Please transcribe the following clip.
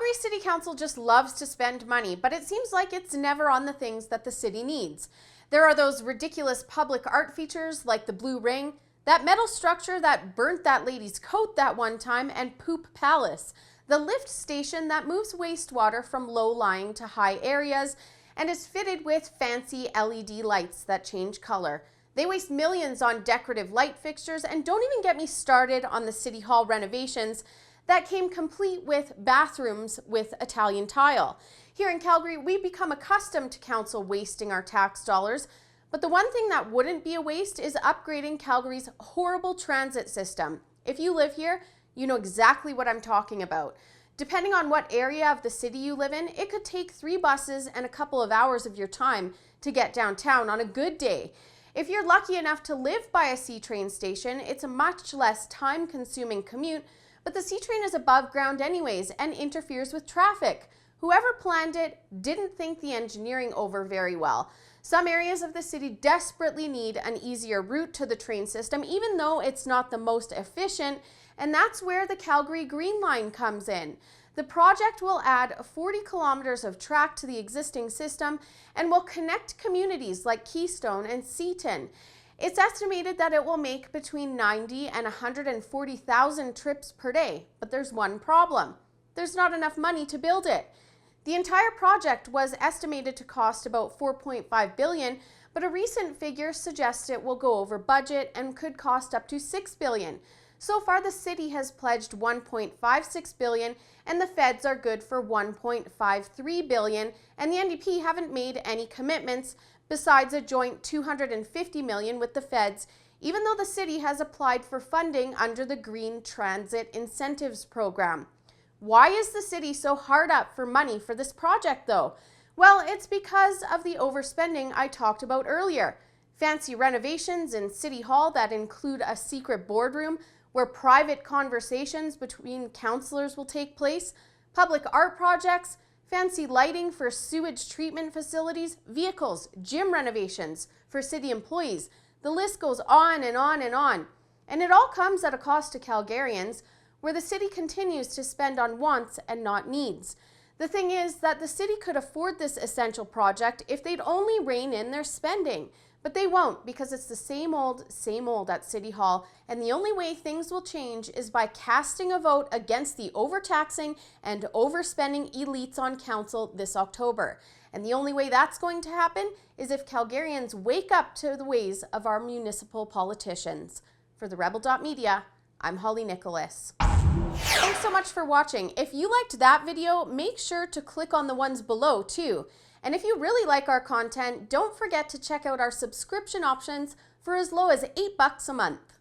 Calgary City Council just loves to spend money, but it seems like it's never on the things that the city needs. There are those ridiculous public art features like the Blue Ring, that metal structure that burnt that lady's coat that one time, and Poop Palace, the lift station that moves wastewater from low-lying to high areas and is fitted with fancy LED lights that change color. They waste millions on decorative light fixtures, and don't even get me started on the City Hall renovations that came complete with bathrooms with Italian tile. Here in Calgary, we've become accustomed to council wasting our tax dollars, but the one thing that wouldn't be a waste is upgrading Calgary's horrible transit system. If you live here, you know exactly what I'm talking about. Depending on what area of the city you live in, it could take 3 buses and a couple of hours of your time to get downtown on a good day. If you're lucky enough to live by a C-train station, it's a much less time-consuming commute, but the C-train is above ground anyways and interferes with traffic. Whoever planned it didn't think the engineering over very well. Some areas of the city desperately need an easier route to the train system, even though it's not the most efficient, and that's where the Calgary Green Line comes in. The project will add 40 kilometers of track to the existing system and will connect communities like Keystone and Seaton. It's estimated that it will make between 90 and 140,000 trips per day, but there's one problem. There's not enough money to build it. The entire project was estimated to cost about $4.5 billion, but a recent figure suggests it will go over budget and could cost up to $6 billion. So far, the city has pledged $1.56 billion, and the feds are good for $1.53 billion, and the NDP haven't made any commitments besides a joint $250 million with the feds, even though the city has applied for funding under the Green Transit Incentives Program. Why is the city so hard up for money for this project though? Well, it's because of the overspending I talked about earlier. Fancy renovations in City Hall that include a secret boardroom where private conversations between councillors will take place, public art projects, fancy lighting for sewage treatment facilities, vehicles, gym renovations for city employees. The list goes on and on and on. And it all comes at a cost to Calgarians, where the city continues to spend on wants and not needs. The thing is that the city could afford this essential project if they'd only rein in their spending. But they won't, because it's the same old at City Hall, and the only way things will change is by casting a vote against the overtaxing and overspending elites on council this October. And the only way that's going to happen is if Calgarians wake up to the ways of our municipal politicians. For the Rebel.media, I'm Holly Nicholas. Thanks so much for watching. If you liked that video, make sure to click on the ones below too. And if you really like our content, don't forget to check out our subscription options for as low as $8 a month.